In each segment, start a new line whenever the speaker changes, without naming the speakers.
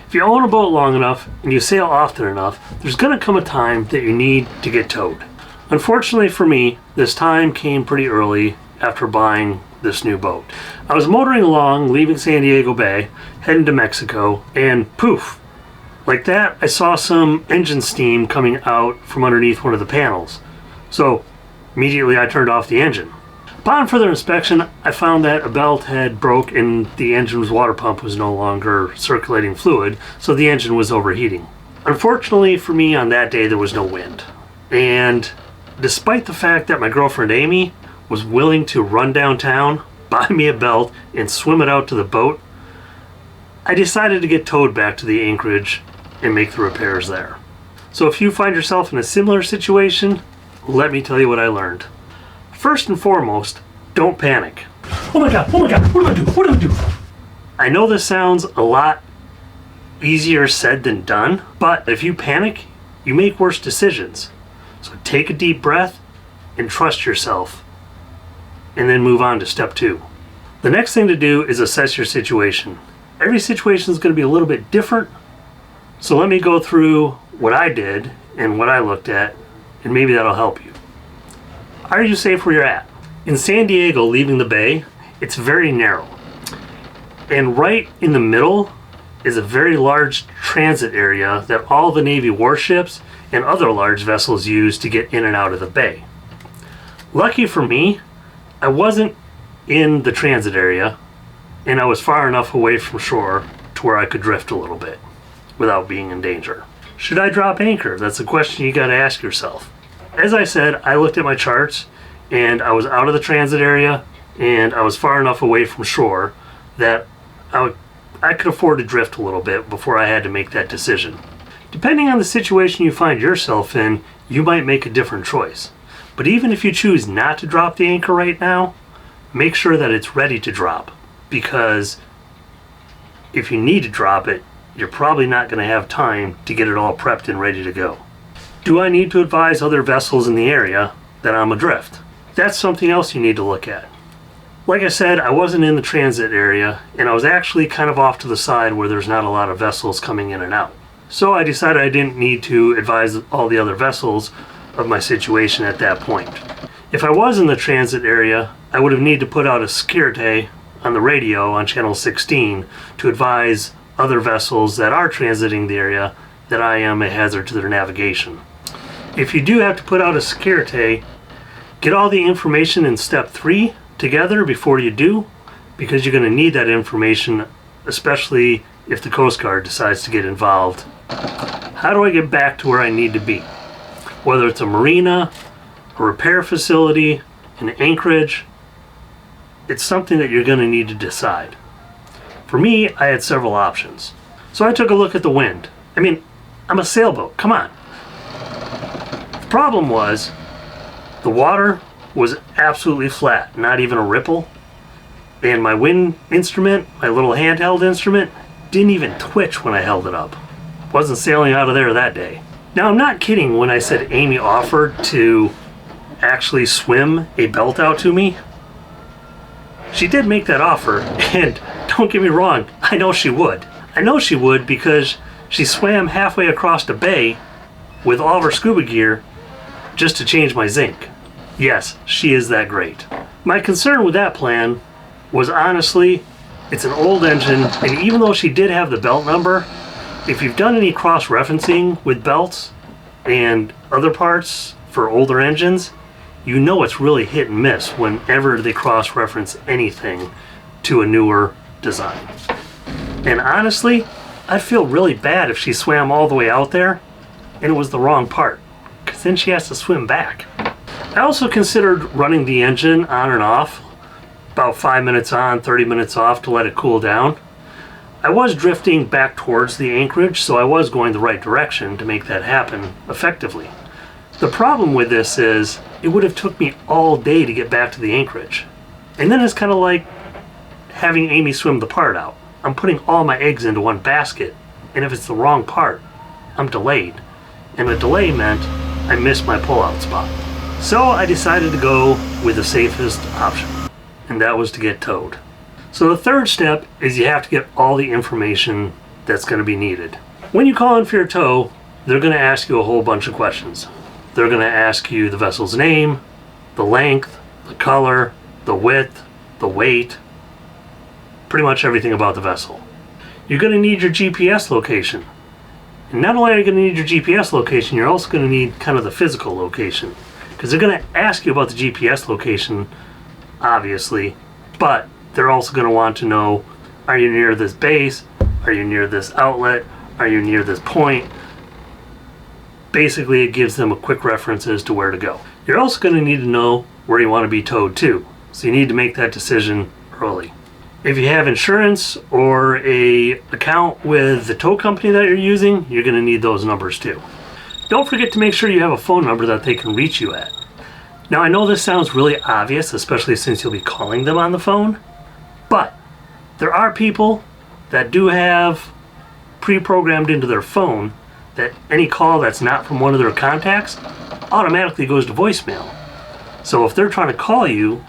If you own a boat long enough and you sail often enough, there's going to come a time that you need to get towed. Unfortunately for me, this time came pretty early after buying this new boat. I was motoring along, leaving San Diego Bay, heading to Mexico, and poof, like that, I saw some engine steam coming out from underneath one of the panels. So immediately I turned off the engine. Upon further inspection, I found that a belt had broke and the engine's water pump was no longer circulating fluid, so the engine was overheating. Unfortunately for me, on that day there was no wind. And despite the fact that my girlfriend Amy was willing to run downtown, buy me a belt, and swim it out to the boat, I decided to get towed back to the anchorage and make the repairs there. So if you find yourself in a similar situation, let me tell you what I learned. First and foremost, don't panic. Oh my god, what do I do? What do I do? I know this sounds a lot easier said than done, but if you panic, you make worse decisions. So take a deep breath and trust yourself, and then move on to step 2. The next thing to do is assess your situation. Every situation is going to be a little bit different, so let me go through what I did and what I looked at, and maybe that'll help you. Are you safe where you're at? In San Diego, leaving the bay, it's very narrow. And right in the middle is a very large transit area that all the Navy warships and other large vessels use to get in and out of the bay. Lucky for me, I wasn't in the transit area, and I was far enough away from shore to where I could drift a little bit without being in danger. Should I drop anchor? That's a question you gotta ask yourself. As I said, I looked at my charts and I was out of the transit area and I was far enough away from shore that I could afford to drift a little bit before I had to make that decision. Depending on the situation you find yourself in, you might make a different choice. But even if you choose not to drop the anchor right now, make sure that it's ready to drop, because if you need to drop it, you're probably not going to have time to get it all prepped and ready to go. Do I need to advise other vessels in the area that I'm adrift? That's something else you need to look at. Like I said, I wasn't in the transit area, and I was actually kind of off to the side where there's not a lot of vessels coming in and out. So I decided I didn't need to advise all the other vessels of my situation at that point. If I was in the transit area, I would have needed to put out a securite on the radio on channel 16 to advise other vessels that are transiting the area that I am a hazard to their navigation. If you do have to put out a securite, get all the information in step 3 together before you do, because you're going to need that information, especially if the Coast Guard decides to get involved. How do I get back to where I need to be? Whether it's a marina, a repair facility, an anchorage, it's something that you're going to need to decide. For me, I had several options. So I took a look at the wind. I mean, I'm a sailboat, come on. The problem was, the water was absolutely flat, not even a ripple. And my wind instrument, my little handheld instrument, didn't even twitch when I held it up. Wasn't sailing out of there that day. Now, I'm not kidding when I said Amy offered to actually swim a belt out to me. She did make that offer, and don't get me wrong, I know she would. I know she would because she swam halfway across the bay with all of her scuba gear just to change my zinc. Yes, she is that great. My concern with that plan was, honestly, it's an old engine, and even though she did have the belt number, if you've done any cross-referencing with belts and other parts for older engines, you know it's really hit and miss whenever they cross-reference anything to a newer design. And honestly, I'd feel really bad if she swam all the way out there and it was the wrong part, because then she has to swim back. I also considered running the engine on and off, about 5 minutes on, 30 minutes off, to let it cool down. I was drifting back towards the anchorage, so I was going the right direction to make that happen effectively. The problem with this is, it would have took me all day to get back to the anchorage. And then it's kind of like having Amy swim the part out. I'm putting all my eggs into one basket, and if it's the wrong part, I'm delayed. And the delay meant I missed my pull-out spot. So I decided to go with the safest option, and that was to get towed. So the third step is you have to get all the information that's going to be needed. When you call in for your tow, they're going to ask you a whole bunch of questions. They're going to ask you the vessel's name, the length, the color, the width, the weight, pretty much everything about the vessel. You're going to need your GPS location. And not only are you going to need your GPS location, you're also going to need kind of the physical location. Because they're going to ask you about the GPS location, obviously, but they're also going to want to know, are you near this base? Are you near this outlet? Are you near this point? Basically, it gives them a quick reference as to where to go. You're also going to need to know where you want to be towed to. So you need to make that decision early. If you have insurance or a account with the tow company that you're using, you're going to need those numbers too. Don't forget to make sure you have a phone number that they can reach you at. Now, I know this sounds really obvious, especially since you'll be calling them on the phone, but there are people that do have pre-programmed into their phone that any call that's not from one of their contacts automatically goes to voicemail. So if they're trying to call you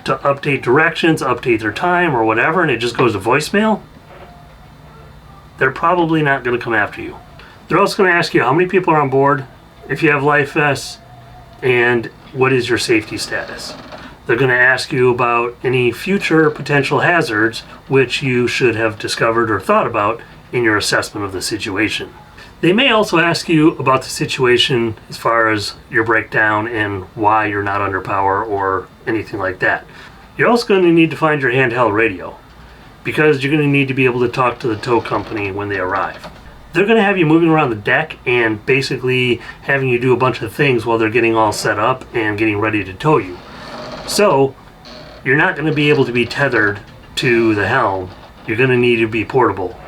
to update directions, update their time or whatever, and it just goes to voicemail, they're probably not going to come after you. They're also going to ask you how many people are on board, if you have life vests, and what is your safety status. They're going to ask you about any future potential hazards which you should have discovered or thought about in your assessment of the situation. They may also ask you about the situation as far as your breakdown and why you're not under power or anything like that. You're also going to need to find your handheld radio because you're going to need to be able to talk to the tow company when they arrive. They're going to have you moving around the deck and basically having you do a bunch of things while they're getting all set up and getting ready to tow you. So you're not going to be able to be tethered to the helm. You're going to need to be portable.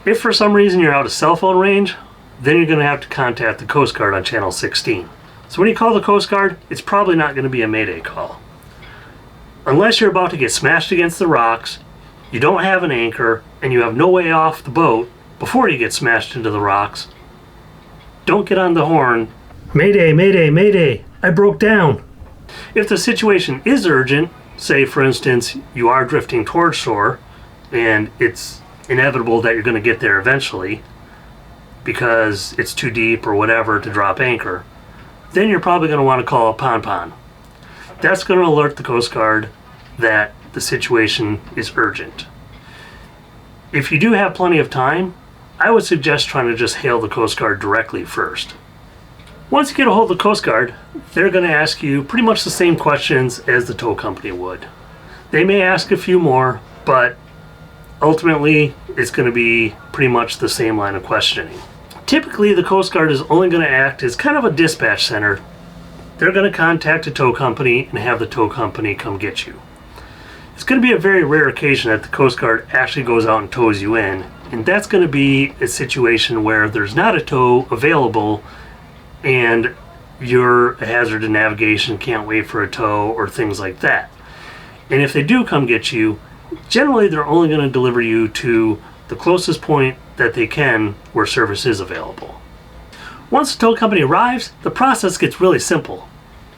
If for some reason you're out of cell phone range, then you're going to have to contact the Coast Guard on channel 16. So when you call the Coast Guard, it's probably not going to be a mayday call. Unless you're about to get smashed against the rocks, you don't have an anchor, and you have no way off the boat before you get smashed into the rocks, don't get on the horn, "Mayday, mayday, mayday, I broke down." If the situation is urgent, say for instance you are drifting towards shore and it's inevitable that you're going to get there eventually because it's too deep or whatever to drop anchor, then you're probably going to want to call a pon-pon. That's going to alert the Coast Guard that the situation is urgent. If you do have plenty of time, I would suggest trying to just hail the Coast Guard directly first. Once you get a hold of the Coast Guard, they're going to ask you pretty much the same questions as the tow company would. They may ask a few more, but ultimately it's going to be pretty much the same line of questioning. Typically, the Coast Guard is only going to act as kind of a dispatch center. They're going to contact a tow company and have the tow company come get you. It's going to be a very rare occasion that the Coast Guard actually goes out and tows you in, and that's going to be a situation where there's not a tow available and you're a hazard to navigation, can't wait for a tow, or things like that. And if they do come get you, generally they're only going to deliver you to the closest point that they can where service is available. Once the tow company arrives, the process gets really simple.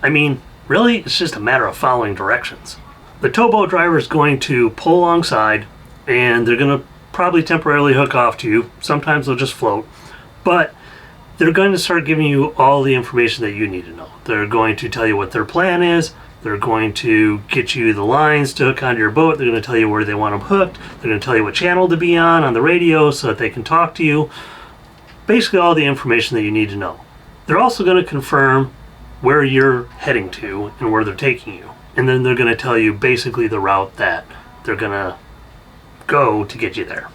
I mean, really, it's just a matter of following directions. The towboat driver is going to pull alongside, and they're going to probably temporarily hook off to you. Sometimes they'll just float, but they're going to start giving you all the information that you need to know. They're going to tell you what their plan is. They're going to get you the lines to hook onto your boat. They're going to tell you where they want them hooked. They're going to tell you what channel to be on the radio so that they can talk to you. Basically all the information that you need to know. They're also going to confirm where you're heading to and where they're taking you. And then they're going to tell you basically the route that they're going to go to get you there.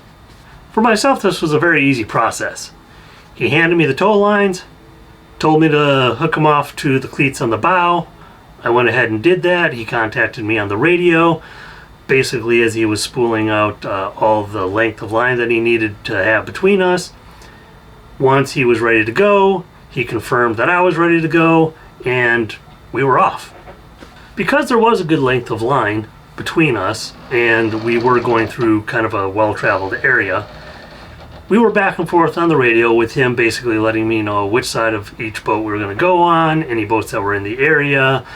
For myself, this was a very easy process. He handed me the tow lines, told me to hook them off to the cleats on the bow. I went ahead and did that. He contacted me on the radio, basically as he was spooling out all the length of line that he needed to have between us. Once he was ready to go, he confirmed that I was ready to go, and we were off. Because there was a good length of line between us, and we were going through kind of a well-traveled area, we were back and forth on the radio with him basically letting me know which side of each boat we were going to go on, any boats that were in the area,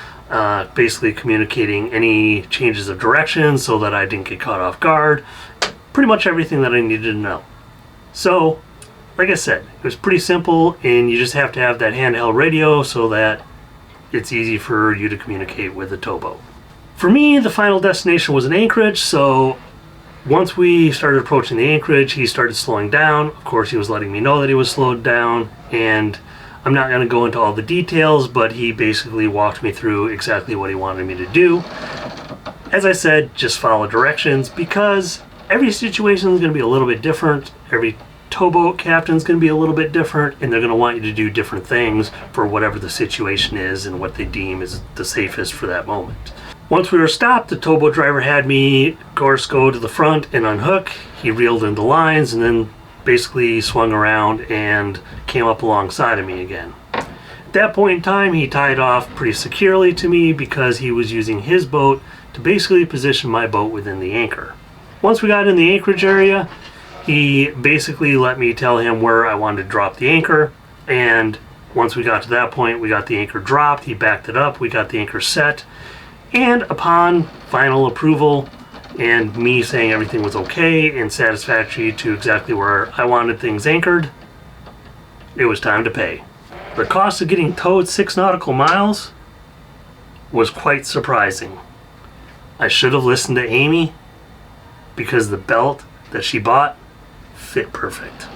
basically communicating any changes of direction so that I didn't get caught off guard. Pretty much everything that I needed to know. So, like I said, it was pretty simple, and you just have to have that handheld radio so that it's easy for you to communicate with the towboat. For me, the final destination was in Anchorage, so once we started approaching the anchorage, he started slowing down. Of course, he was letting me know that he was slowed down, and I'm not going to go into all the details, but he basically walked me through exactly what he wanted me to do. As I said, just follow directions, because every situation is going to be a little bit different. Every towboat captain's going to be a little bit different, and they're going to want you to do different things for whatever the situation is and what they deem is the safest for that moment. Once we were stopped, the towboat driver had me, of course, go to the front and unhook. He reeled in the lines and then basically swung around and came up alongside of me again. At that point in time, he tied off pretty securely to me because he was using his boat to basically position my boat within the anchor. Once we got in the anchorage area, he basically let me tell him where I wanted to drop the anchor, and once we got to that point, we got the anchor dropped, he backed it up, we got the anchor set, and upon final approval and me saying everything was okay and satisfactory to exactly where I wanted things anchored, it was time to pay. The cost of getting towed 6 nautical miles was quite surprising. I should have listened to Amy, because the belt that she bought fit perfect.